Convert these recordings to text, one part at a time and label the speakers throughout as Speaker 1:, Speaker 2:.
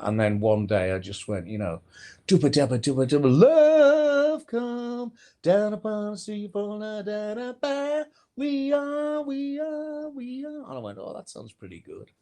Speaker 1: And then one day I just went, dooba dabba dooba dooba, love come down upon the sea, da da da ba. We are. And I went, oh, that sounds pretty good.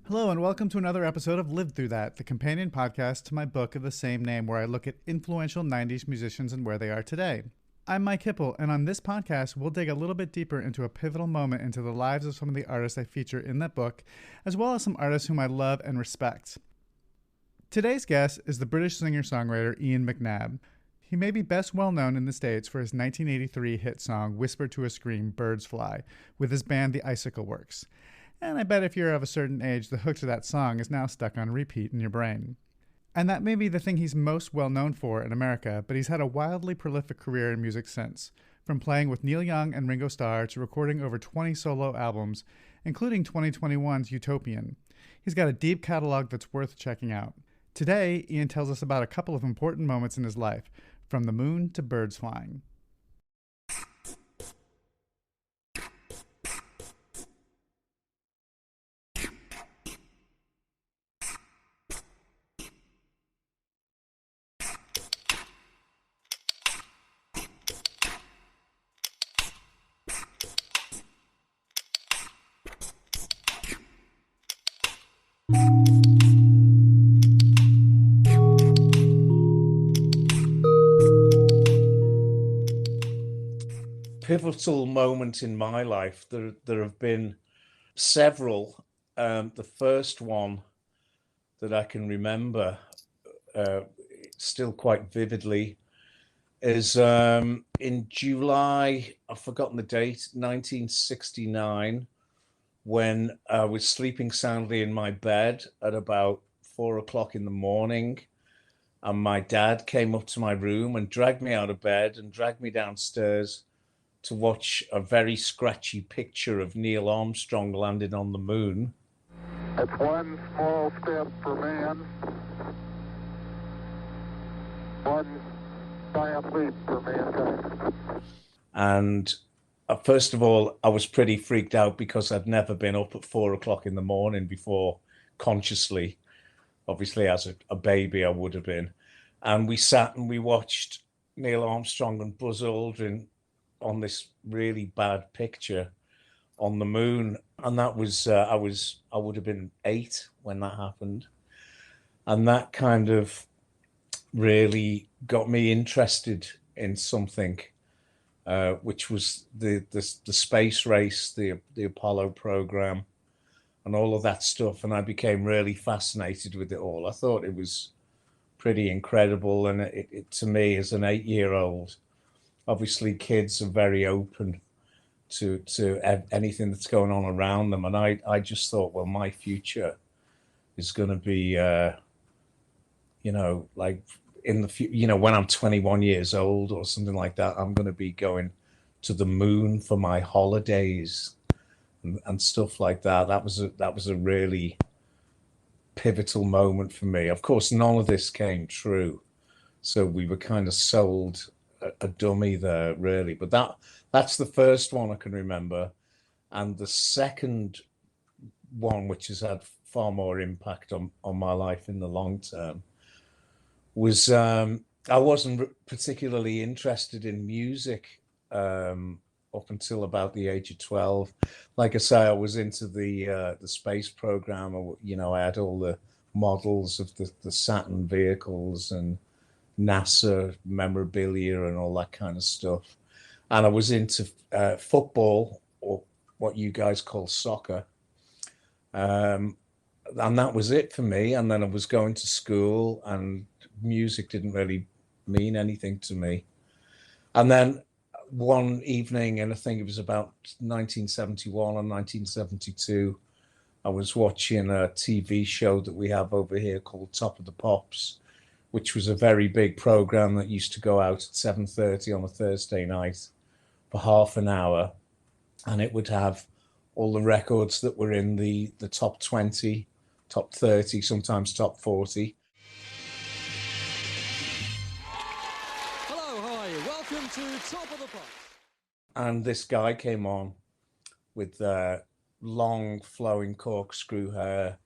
Speaker 2: Hello, and welcome to another episode of Live Through That, the companion podcast to my book of the same name, where I look at influential 90s musicians and where they are today. I'm Mike Hipple, and on this podcast, we'll dig a little bit deeper into a pivotal moment into the lives of some of the artists I feature in that book, as well as some artists whom I love and respect. Today's guest is the British singer-songwriter Ian McNabb. He may be best well known in the States for his 1983 hit song Whisper to a Scream, Birds Fly, with his band the Icicle Works. And I bet if you're of a certain age, the hook to that song is now stuck on repeat in your brain. And that may be the thing he's most well known for in America, but he's had a wildly prolific career in music since, from playing with Neil Young and Ringo Starr to recording over 20 solo albums, including 2021's Utopian. He's got a deep catalog that's worth checking out. Today, Ian tells us about a couple of important moments in his life, from the moon to birds flying.
Speaker 1: Pivotal moment in my life. There have been several. The first one that I can remember still quite vividly is in July, I've forgotten the date, 1969, when I was sleeping soundly in my bed at about 4 o'clock in the morning. And my dad came up to my room and dragged me out of bed and dragged me downstairs to watch a very scratchy picture of Neil Armstrong landing on the moon.
Speaker 3: It's one small step for man, one giant leap for mankind.
Speaker 1: And first of all, I was pretty freaked out because I'd never been up at 4 o'clock in the morning before consciously. Obviously, as a baby, I would have been. And we sat and we watched Neil Armstrong and Buzz Aldrin on this really bad picture on the moon. And that was, I would have been 8 when that happened. And that kind of really got me interested in something, which was the space race, the Apollo program, and all of that stuff. And I became really fascinated with it all. I thought it was pretty incredible. And it to me, as an 8-year-old, obviously kids are very open to anything that's going on around them. And I just thought, well, my future is going to be, like in the when I'm 21 years old or something like that, I'm going to be going to the moon for my holidays and stuff like that. That was a really pivotal moment for me. Of course, none of this came true. So we were kind of sold a dummy there, really. But that's the first one I can remember. And the second one, which has had far more impact on my life in the long term, was I wasn't particularly interested in music up until about the age of 12. Like I say, I was into the space program. I had all the models of the Saturn vehicles and NASA memorabilia and all that kind of stuff. And I was into football, or what you guys call soccer. And that was it for me. And then I was going to school, and music didn't really mean anything to me. And then one evening, and I think it was about 1971 or 1972, I was watching a TV show that we have over here called Top of the Pops, which was a very big program that used to go out at 7:30 on a Thursday night for half an hour. And it would have all the records that were in the top 20, top 30, sometimes top 40.
Speaker 4: Welcome to Top of the Pops.
Speaker 1: And this guy came on with long flowing corkscrew hair,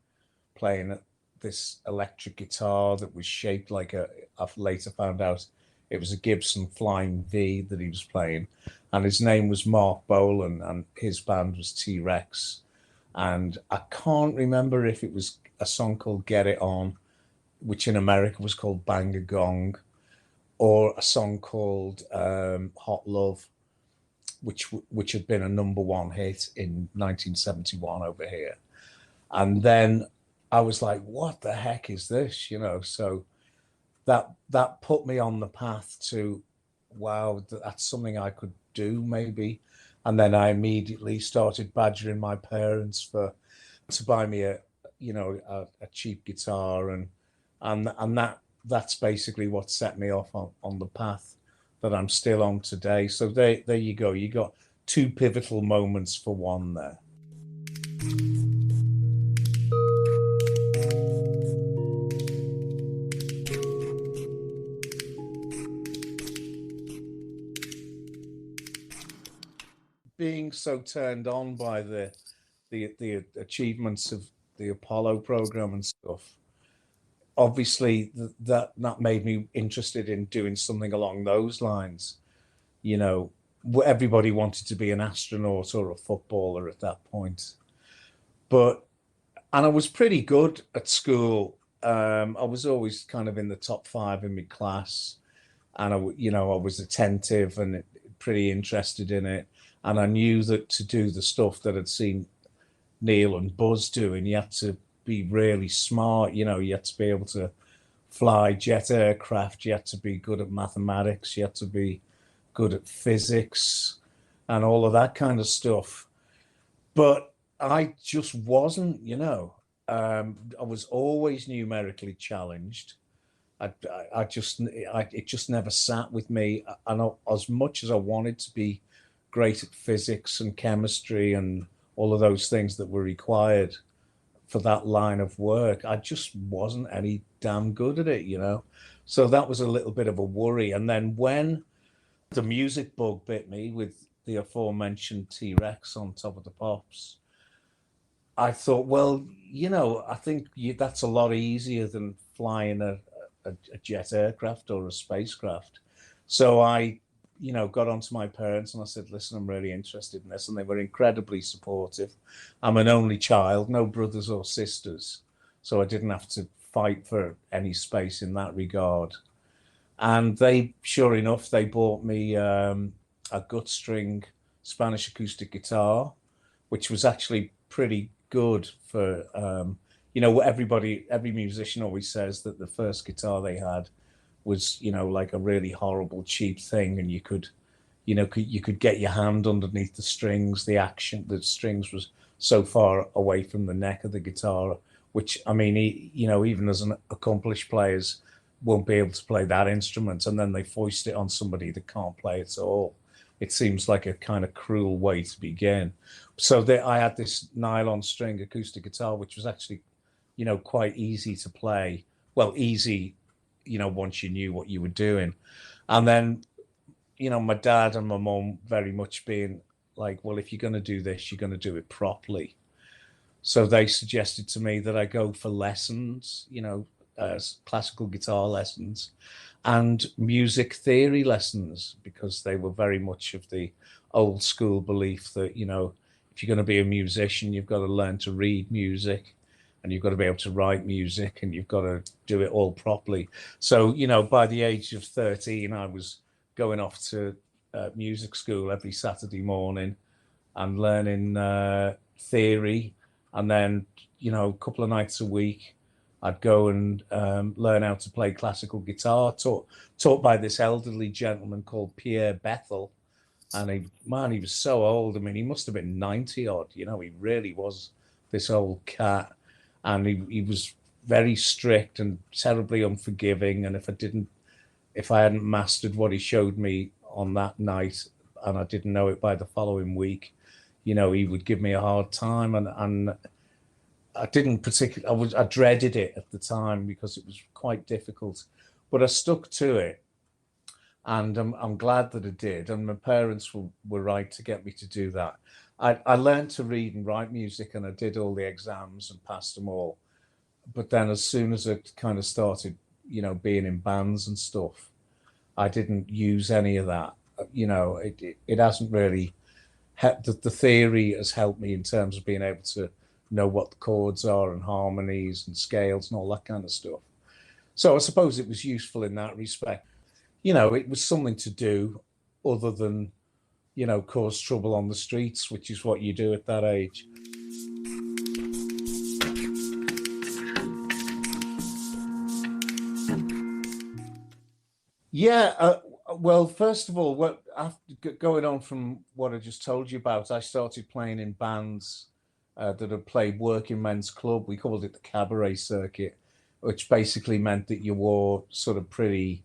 Speaker 1: playing this electric guitar that was shaped like I've later found out it was a Gibson Flying V that he was playing. And his name was Mark Bolan, and his band was T-Rex. And I can't remember if it was a song called Get It On, which in America was called Bang a Gong, or a song called Hot Love, which had been a #1 hit in 1971 over here. And then I was like, what the heck is this? So that put me on the path to, wow, that's something I could do maybe. And then I immediately started badgering my parents to buy me a cheap guitar, and that's basically what set me off on the path that I'm still on today. So there you go. You got two pivotal moments for one there. Being so turned on by the achievements of the Apollo program and stuff, obviously that made me interested in doing something along those lines. Everybody wanted to be an astronaut or a footballer at that point. And I was pretty good at school. I was always kind of in the top 5 in my class, and I was attentive and pretty interested in it. And I knew that to do the stuff that I'd seen Neil and Buzz doing, you had to be really smart. You had to be able to fly jet aircraft. You had to be good at mathematics. You had to be good at physics and all of that kind of stuff. But I just wasn't, I was always numerically challenged. It just never sat with me. And as much as I wanted to be great at physics and chemistry and all of those things that were required for that line of work, I just wasn't any damn good at it. So that was a little bit of a worry. And then when the music bug bit me with the aforementioned T-Rex on Top of the Pops, I thought, well, I think that's a lot easier than flying a jet aircraft or a spacecraft. So I got onto my parents and I said, listen, I'm really interested in this. And they were incredibly supportive. I'm an only child, no brothers or sisters. So I didn't have to fight for any space in that regard. And sure enough, they bought me a gut string Spanish acoustic guitar, which was actually pretty good for, every musician always says that the first guitar they had was like a really horrible cheap thing, and you could get your hand underneath the strings. The strings was so far away from the neck of the guitar, which I mean, even as an accomplished players won't be able to play that instrument, and then they foist it on somebody that can't play it at all. It seems like a kind of cruel way to begin. So I had this nylon string acoustic guitar, which was actually quite easy to play. Well, easy once you knew what you were doing. And then, my dad and my mum very much being like, well, if you're going to do this, you're going to do it properly. So they suggested to me that I go for lessons, classical guitar lessons and music theory lessons, because they were very much of the old school belief that, if you're going to be a musician, you've got to learn to read music, and you've got to be able to write music, and you've got to do it all properly. So, by the age of 13, I was going off to music school every Saturday morning and learning theory. And then, a couple of nights a week, I'd go and learn how to play classical guitar, taught by this elderly gentleman called Pierre Bethel. And he was so old. I mean, he must have been 90 odd. He really was this old cat. And he was very strict and terribly unforgiving. And if I hadn't mastered what he showed me on that night, and I didn't know it by the following week, he would give me a hard time. And I didn't particularly, I dreaded it at the time because it was quite difficult, but I stuck to it. And I'm glad that I did. And my parents were right to get me to do that. I learned to read and write music, and I did all the exams and passed them all. But then as soon as I kind of started, being in bands and stuff, I didn't use any of that. It hasn't really the theory has helped me in terms of being able to know what the chords are and harmonies and scales and all that kind of stuff. So I suppose it was useful in that respect. It was something to do other than, cause trouble on the streets, which is what you do at that age. Yeah, well, first of all, after going on from what I just told you about, I started playing in bands that had played working men's club. We called it the cabaret circuit, which basically meant that you wore sort of pretty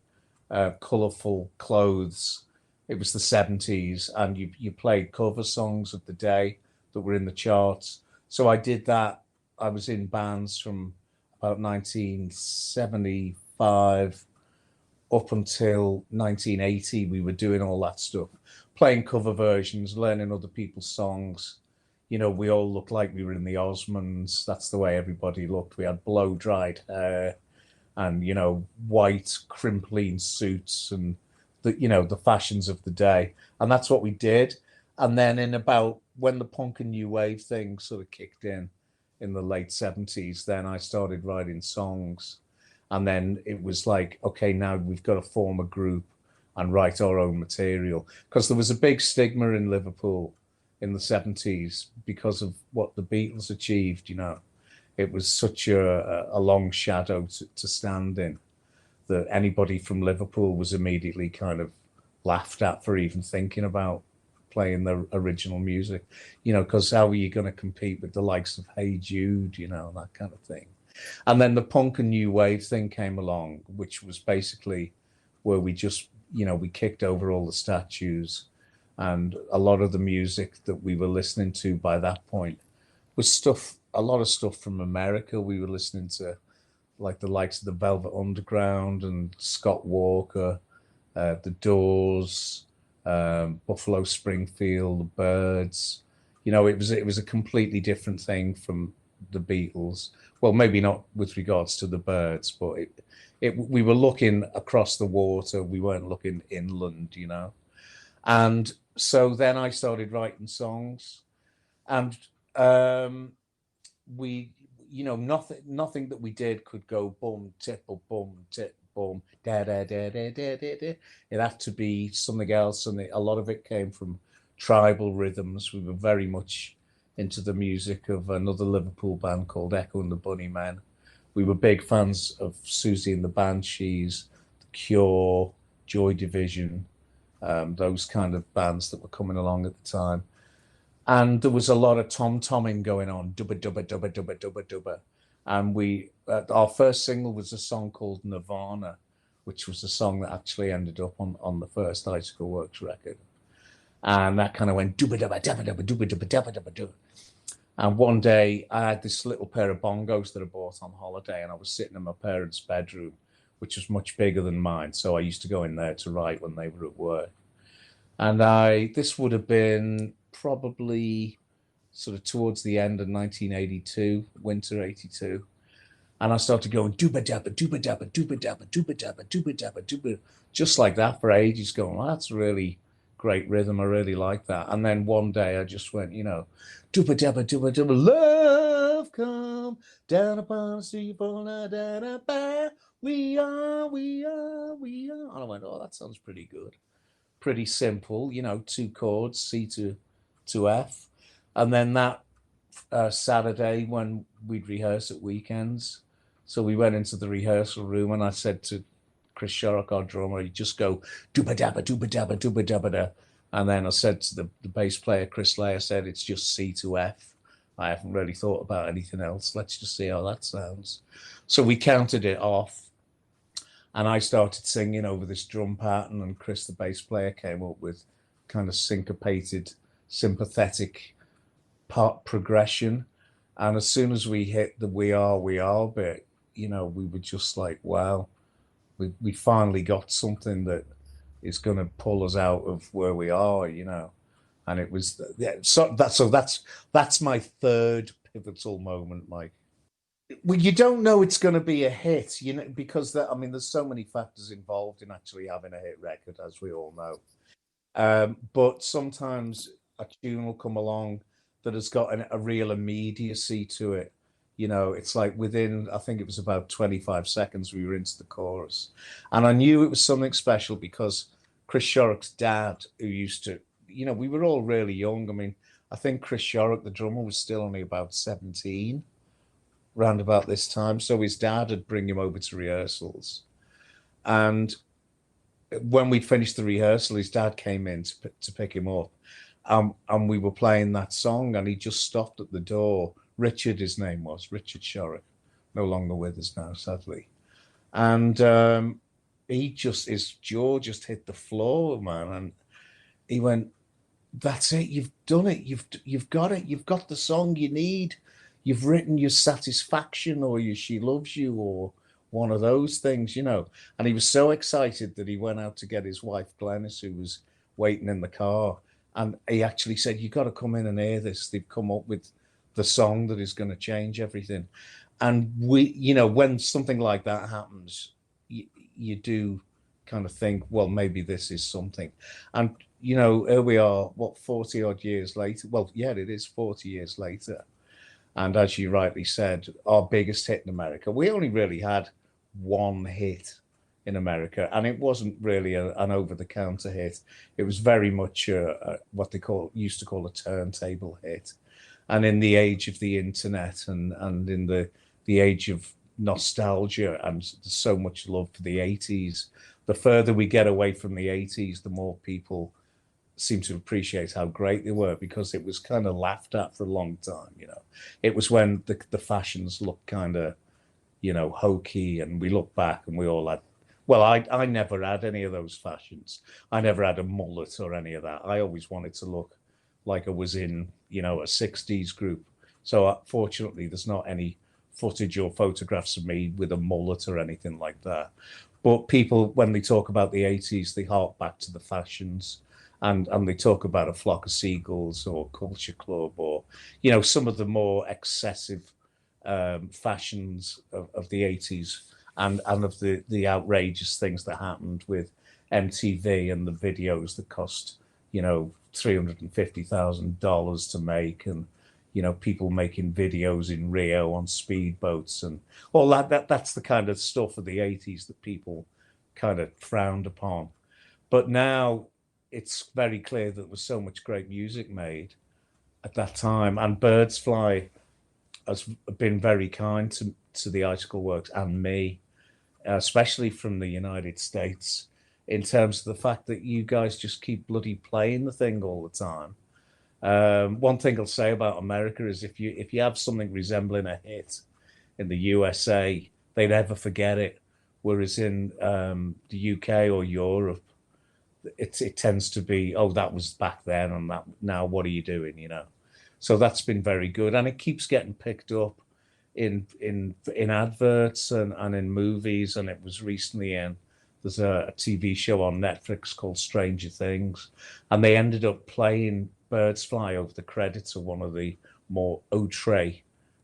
Speaker 1: colourful clothes. It was the 70s, and you played cover songs of the day that were in the charts. So I did that. I was in bands from about 1975 up until 1980. We were doing all that stuff, playing cover versions, learning other people's songs. We all looked like we were in the Osmonds. That's the way everybody looked. We had blow-dried hair and, white crimpling suits and the fashions of the day. And that's what we did. And then in about when the punk and new wave thing sort of kicked in the late 70s, then I started writing songs. And then it was like, okay, now we've got to form a group and write our own material. Because there was a big stigma in Liverpool in the 70s because of what the Beatles achieved. It was such a long shadow to stand in that anybody from Liverpool was immediately kind of laughed at for even thinking about playing the original music, because how are you going to compete with the likes of Hey Jude, that kind of thing. And then the punk and new wave thing came along, which was basically where we just, we kicked over all the statues, and a lot of the music that we were listening to by that point was a lot of stuff from America. We were listening to like the likes of the Velvet Underground and Scott Walker, the Doors, Buffalo Springfield, the Byrds. It was a completely different thing from the Beatles. Well, maybe not with regards to the Byrds, but we were looking across the water. We weren't looking inland, And so then I started writing songs, and we, nothing that we did could go boom, tip, or boom, tip, boom, da da da da da da da. It had to be something else, and a lot of it came from tribal rhythms. We were very much into the music of another Liverpool band called Echo and the Bunnymen. We were big fans of Susie and the Banshees, The Cure, Joy Division, those kind of bands that were coming along at the time. And there was a lot of tom-tomming going on, dubba, dubba, dubba, dubba, dubba, dubba. And our first single was a song called Nirvana, which was the song that actually ended up on the first Icicle Works record. And that kind of went dubba, dubba, dubba, dubba, dubba, dubba, dubba, dubba, dubba. And one day I had this little pair of bongos that I bought on holiday, and I was sitting in my parents' bedroom, which was much bigger than mine. So I used to go in there to write when they were at work. And this would have been probably sort of towards the end of 1982, winter 82. And I started going dooba dabba, dooba dabba, dooba dabba, dooba dabba, dooba dabba, dooba, just like that for ages, going, well, that's really great rhythm. I really like that. And then one day I just went, dooba dabba, love come down upon the sea, da da da, we are, we are, we are. And I went, oh, that sounds pretty good. Pretty simple, two chords, C to F. And then that Saturday when we'd rehearse at weekends, so we went into the rehearsal room and I said to Chris Sherrock, our drummer, you just go dooba dabba, dooba dabba, dooba dabba da. And then I said to the bass player, Chris Lay, I said, it's just C to F. I haven't really thought about anything else. Let's just see how that sounds. So we counted it off. And I started singing over this drum pattern, and Chris, the bass player, came up with kind of syncopated, sympathetic part progression. And as soon as we hit the we are bit, we were just like, wow, we finally got something that is going to pull us out of where we are, you know. And it was, yeah, so that's my third pivotal moment, Mike. Well, you don't know it's going to be a hit, you know, because I mean, there's so many factors involved in actually having a hit record, as we all know. But sometimes a tune will come along that has got a real immediacy to it. You know, it's like within, I think it was about 25 seconds, we were into the chorus. And I knew it was something special because Chris Sharrock's dad, who used to, you know, we were all really young. I mean, I think Chris Sharrock, the drummer, was still only about 17 round about this time. So his dad would bring him over to rehearsals. And when we'd finished the rehearsal, his dad came in to pick him up. And we were playing that song, and he just stopped at the door. Richard, his name was, Richard Sharrock, no longer with us now, sadly. And his jaw just hit the floor, man. And he went, "That's it, you've done it, you've got it, you've got the song you need. You've written your Satisfaction or your She Loves You or one of those things, you know." And he was so excited that he went out to get his wife, Glenys, who was waiting in the car. And he actually said, "You got to come in and hear this. They've come up with the song that is going to change everything." And we, you know, when something like that happens, you do kind of think, well, maybe this is something. And, you know, here we are, what, 40 odd years later? Well, yeah, it is 40 years later. And as you rightly said, our biggest hit in America, we only really had one hit in America, and it wasn't really an over-the-counter hit. It was very much what they used to call a turntable hit. And in the age of the internet and in the age of nostalgia and so much love for the 80s, the further we get away from the 80s, the more people seem to appreciate how great they were, because it was kind of laughed at for a long time, you know. It was when the fashions looked kind of, you know, hokey, and we look back and we all had, well, I never had any of those fashions. I never had a mullet or any of that. I always wanted to look like I was in, you know, a 60s group. So fortunately, there's not any footage or photographs of me with a mullet or anything like that. But people, when they talk about the 80s, they hark back to the fashions, and they talk about A Flock of Seagulls or Culture Club, or, you know, some of the more excessive fashions of the 80s, and of the outrageous things that happened with MTV and the videos that cost, you know, $350,000 to make, and, you know, people making videos in Rio on speedboats and all that. That's the kind of stuff of the 80s that people kind of frowned upon. But now it's very clear that there was so much great music made at that time, and Birds Fly has been very kind to the Icicle Works and me, especially from the United States, in terms of the fact that you guys just keep bloody playing the thing all the time. One thing I'll say about America is if you have something resembling a hit in the USA, they never forget it. Whereas in the UK or Europe, it tends to be, oh, that was back then, and that now what are you doing, you know? So that's been very good, and it keeps getting picked up in adverts and in movies. And it was recently in, there's a TV show on Netflix called Stranger Things, and they ended up playing Birds Fly over the credits of one of the more outre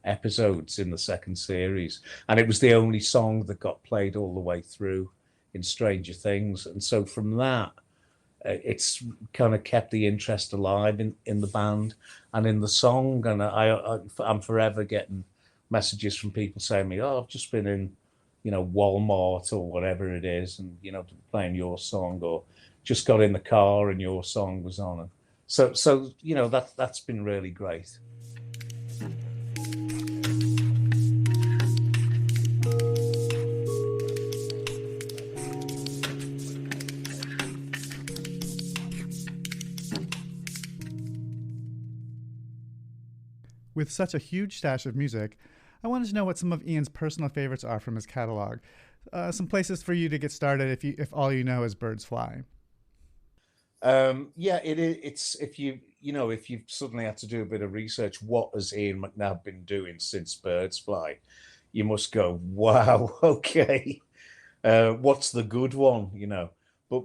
Speaker 1: episodes in the second series, and it was the only song that got played all the way through in Stranger Things. And so from that, it's kind of kept the interest alive in the band and in the song. And I'm forever getting messages from people saying me, "Oh, I've just been in, you know, Walmart or whatever it is, and, you know, playing your song, or just got in the car and your song was on." And so you know, that's been really great.
Speaker 2: With such a huge stash of music, I wanted to know what some of Ian's personal favorites are from his catalog. Some places for you to get started if all you know is Birds Fly.
Speaker 1: Yeah, it's if if you've suddenly had to do a bit of research, what has Ian McNabb been doing since Birds Fly? You must go, wow, okay. What's the good one, you know? But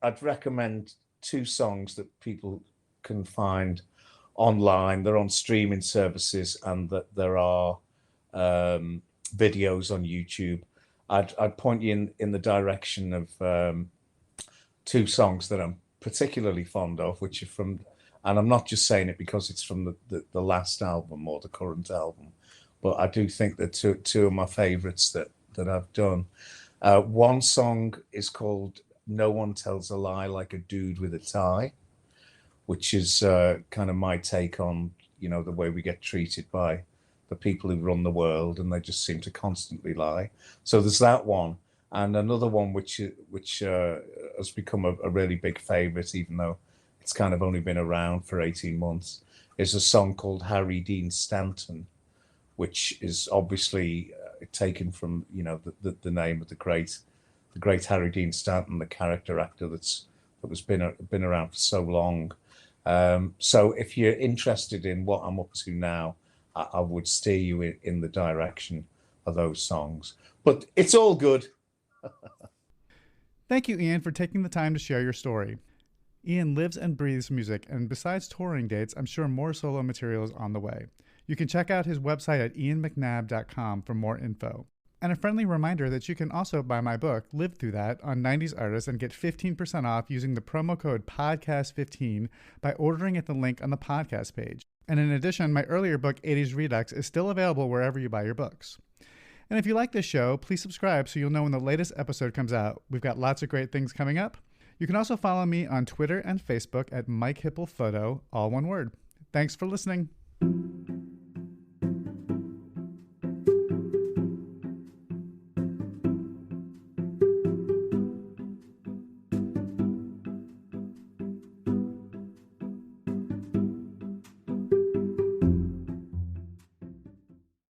Speaker 1: I'd recommend two songs that people can find online. They're on streaming services, and that there are videos on YouTube. I'd point you in the direction of two songs that I'm particularly fond of, which are from, and I'm not just saying it because it's from the last album or the current album, but I do think that two of my favorites that I've done. One song is called "No One Tells a Lie Like a Dude with a Tie," which is kind of my take on, the way we get treated by the people who run the world, and they just seem to constantly lie. So there's that one, and another one which has become a really big favorite, even though it's kind of only been around for 18 months, is a song called Harry Dean Stanton, which is obviously taken from the name of the great Harry Dean Stanton, the character actor that was been around for so long. So if you're interested in what I'm up to now, I would steer you in the direction of those songs. But it's all good.
Speaker 2: Thank you, Ian, for taking the time to share your story. Ian lives and breathes music, and besides touring dates, I'm sure more solo material is on the way. You can check out his website at ianmcnabb.com for more info. And a friendly reminder that you can also buy my book, Live Through That, on 90s Artists and get 15% off using the promo code PODCAST15 by ordering at the link on the podcast page. And in addition, my earlier book, 80s Redux, is still available wherever you buy your books. And if you like this show, please subscribe so you'll know when the latest episode comes out. We've got lots of great things coming up. You can also follow me on Twitter and Facebook at Mike Hipple Photo, all one word. Thanks for listening.